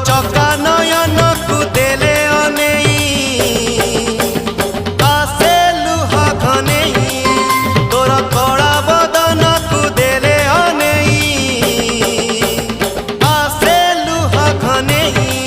चका नयन को देले अनेई आसे लुहा घनेई तोर कड़ा बदन को देले अनेई आसे लुहा घनेई